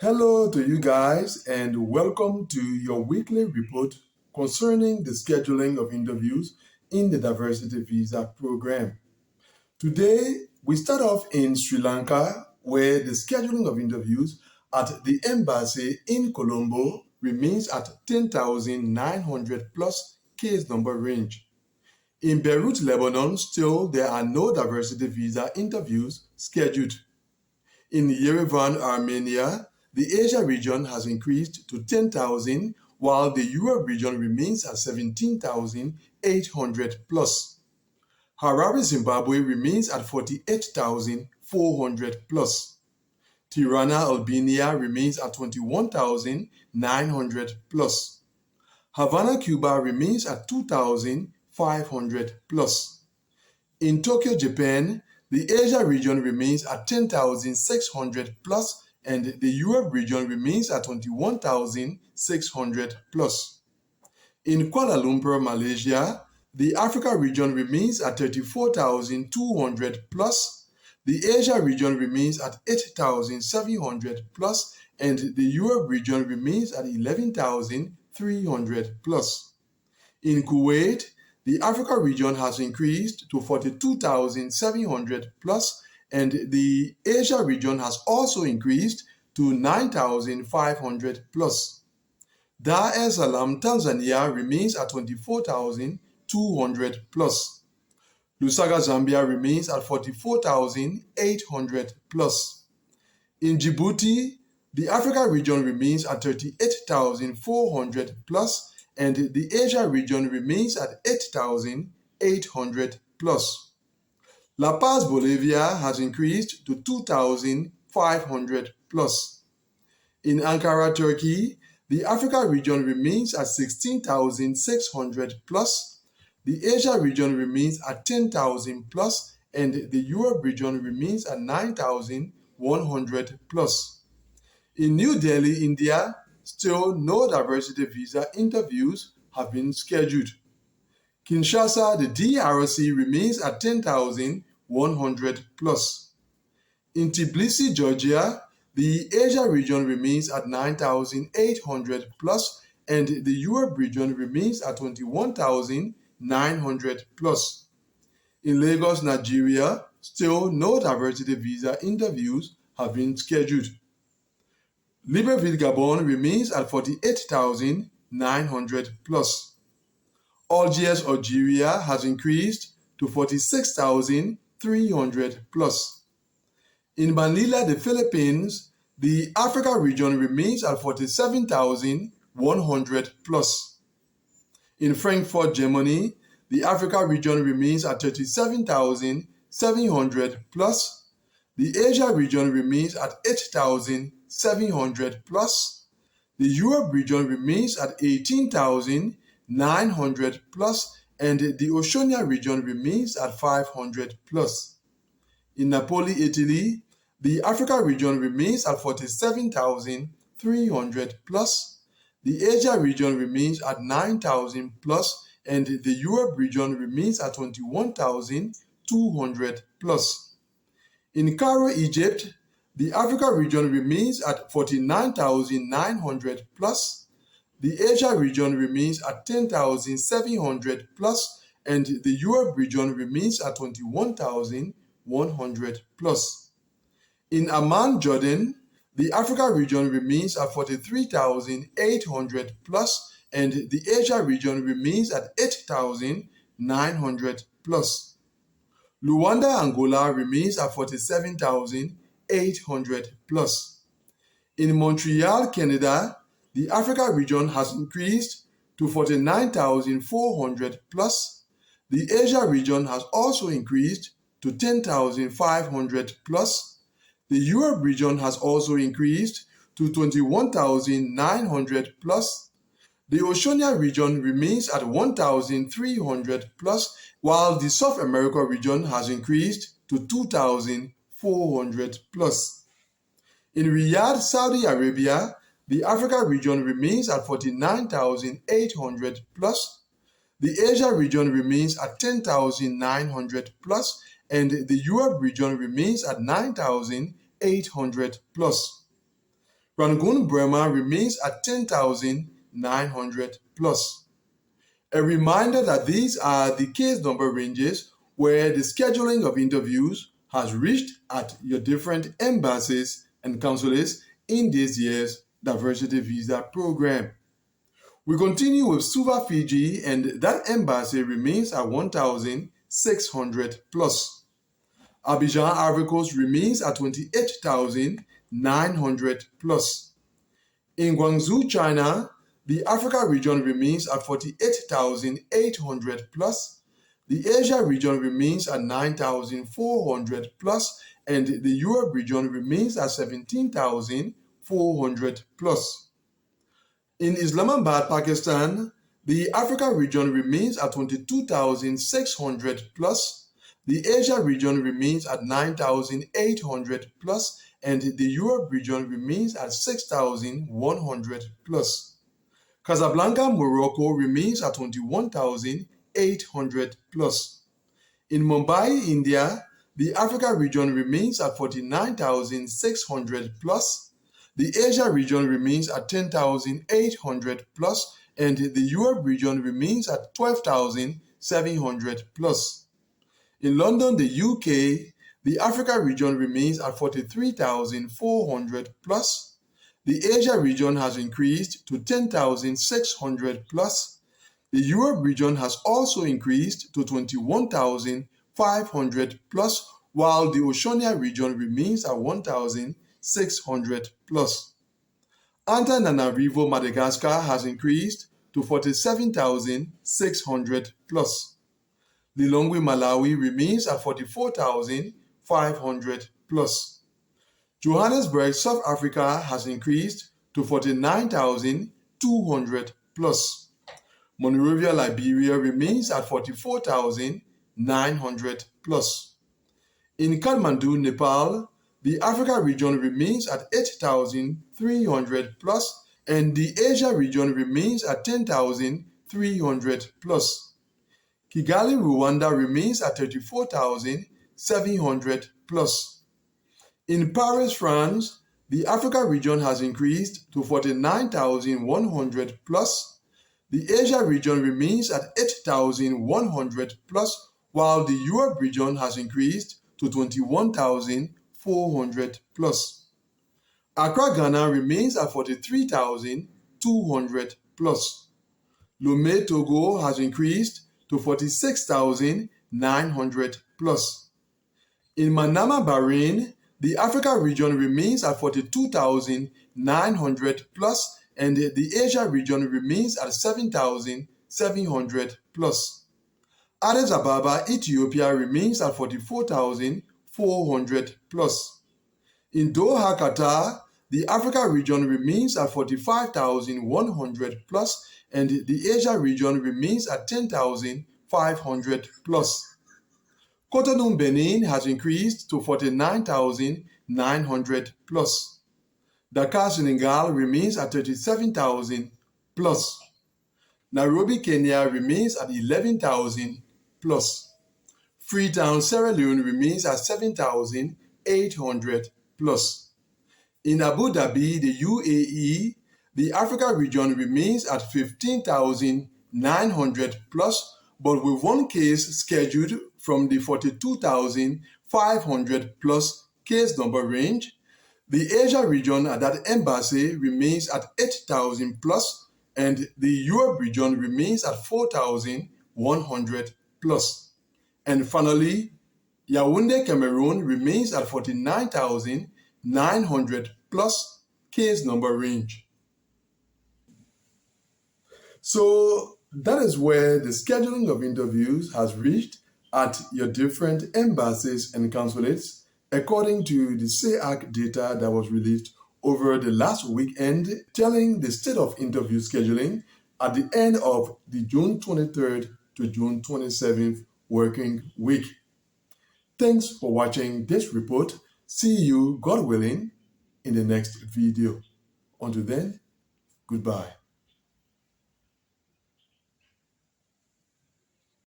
Hello to you guys, and welcome to your weekly report concerning the scheduling of interviews in the Diversity Visa program. Today, we start off in Sri Lanka, where the scheduling of interviews at the embassy in Colombo remains at 10,900 plus case number range. In Beirut, Lebanon, still there are no diversity visa interviews scheduled. In Yerevan, Armenia, the Asia region has increased to 10,000, while the Europe region remains at 17,800 plus. Harare, Zimbabwe remains at 48,400 plus. Tirana, Albania remains at 21,900 plus. Havana, Cuba remains at 2,500 plus. In Tokyo, Japan, the Asia region remains at 10,600 plus and the Europe region remains at 21,600 plus. In Kuala Lumpur, Malaysia, the Africa region remains at 34,200 plus, the Asia region remains at 8,700 plus, and the Europe region remains at 11,300 plus. In Kuwait, the Africa region has increased to 42,700 plus, and the Asia region has also increased to 9,500 plus. Dar es Salaam, Tanzania remains at 24,200 plus. Lusaka, Zambia remains at 44,800 plus. In Djibouti, the Africa region remains at 38,400 plus, and the Asia region remains at 8,800 plus. La Paz, Bolivia has increased to 2,500 plus. In Ankara, Turkey, the Africa region remains at 16,600 plus, the Asia region remains at 10,000 plus, and the Europe region remains at 9,100 plus. In New Delhi, India, still no diversity visa interviews have been scheduled. Kinshasa, the DRC remains at 10,100 plus. In Tbilisi, Georgia, the Asia region remains at 9,800 plus, and the Europe region remains at 21,900 plus. In Lagos, Nigeria, still no diversity visa interviews have been scheduled. Libreville, Gabon remains at 48,900 plus. Algiers, Algeria has increased to 46,300 plus. In Manila, the Philippines, the Africa region remains at 47,100 plus. In Frankfurt, Germany, the Africa region remains at 37,700 plus. The Asia region remains at 8,700 plus. The Europe region remains at 18,900 plus, and the Oceania region remains at 500 plus. In Napoli, Italy, the Africa region remains at 47,300 plus. The Asia region remains at 9,000 plus, and the Europe region remains at 21,200 plus. In Cairo, Egypt, the Africa region remains at 49,900 plus, the Asia region remains at 10,700 plus, and the Europe region remains at 21,100 plus. In Amman, Jordan, the Africa region remains at 43,800 plus, and the Asia region remains at 8,900 plus. Luanda, Angola remains at 47,800 plus. In Montreal, Canada, the Africa region has increased to 49,400 plus. The Asia region has also increased to 10,500 plus. The Europe region has also increased to 21,900 plus. The Oceania region remains at 1,300 plus, while the South America region has increased to 2,400 plus. In Riyadh, Saudi Arabia, the Africa region remains at 49,800 plus. The Asia region remains at 10,900 plus, and the Europe region remains at 9,800 plus. Rangoon, Burma remains at 10,900 plus. A reminder that these are the case number ranges where the scheduling of interviews has reached at your different embassies and consulates in this year's diversity visa program. We continue with Suva, Fiji, and that embassy remains at 1,600 plus. Abidjan, Ivory Coast remains at 28,900 plus. In Guangzhou, China, the Africa region remains at 48,800 plus. The Asia region remains at 9,400 plus, and the Europe region remains at 17,400 plus. In Islamabad, Pakistan, the Africa region remains at 22,600 plus. The Asia region remains at 9,800 plus, and the Europe region remains at 6,100 plus. Casablanca, Morocco remains at 21,800 plus. In Mumbai, India, the Africa region remains at 49,600 plus. The Asia region remains at 10,800 plus, and the Europe region remains at 12,700 plus. In London, the UK, the Africa region remains at 43,400 plus. The Asia region has increased to 10,600 plus. The Europe region has also increased to 21,500 plus, while the Oceania region remains at 1,600 plus. Antananarivo, Madagascar has increased to 47,600 plus. Lilongwe, Malawi remains at 44,500 plus. Johannesburg, South Africa has increased to 49,200 plus. Monrovia, Liberia remains at 44,900 plus. In Kathmandu, Nepal, the Africa region remains at 8,300 plus, and the Asia region remains at 10,300 plus. Kigali, Rwanda remains at 34,700 plus. In Paris, France, the Africa region has increased to 49,100 plus. The Asia region remains at 8,100 plus, while the Europe region has increased to 21,400 plus. Accra, Ghana remains at 43,200 plus. Lomé, Togo has increased to 46,900 plus. In Manama, Bahrain, the Africa region remains at 42,900 plus, and the Asia region remains at 7,700 plus. Addis Ababa, Ethiopia remains at 44,400 plus. In Doha, Qatar, the Africa region remains at 45,100 plus, and the Asia region remains at 10,500 plus. Cotonou, Benin has increased to 49,900 plus. Dakar, Senegal remains at 37,000 plus. Nairobi, Kenya remains at 11,000 plus. Freetown, Sierra Leone remains at 7,800 plus. In Abu Dhabi, the UAE, the Africa region remains at 15,900 plus, but with one case scheduled from the 42,500 plus case number range. The Asia region at that embassy remains at 8,000 plus, and the Europe region remains at 4,100 plus. And finally, Yaoundé, Cameroon remains at 49,900 plus case number range. So that is where the scheduling of interviews has reached at your different embassies and consulates, according to the SEAC data that was released over the last weekend, telling the state of interview scheduling at the end of the June 23rd to June 27th working week. Thanks for watching this report. See you, God willing, in the next video. Until then, goodbye.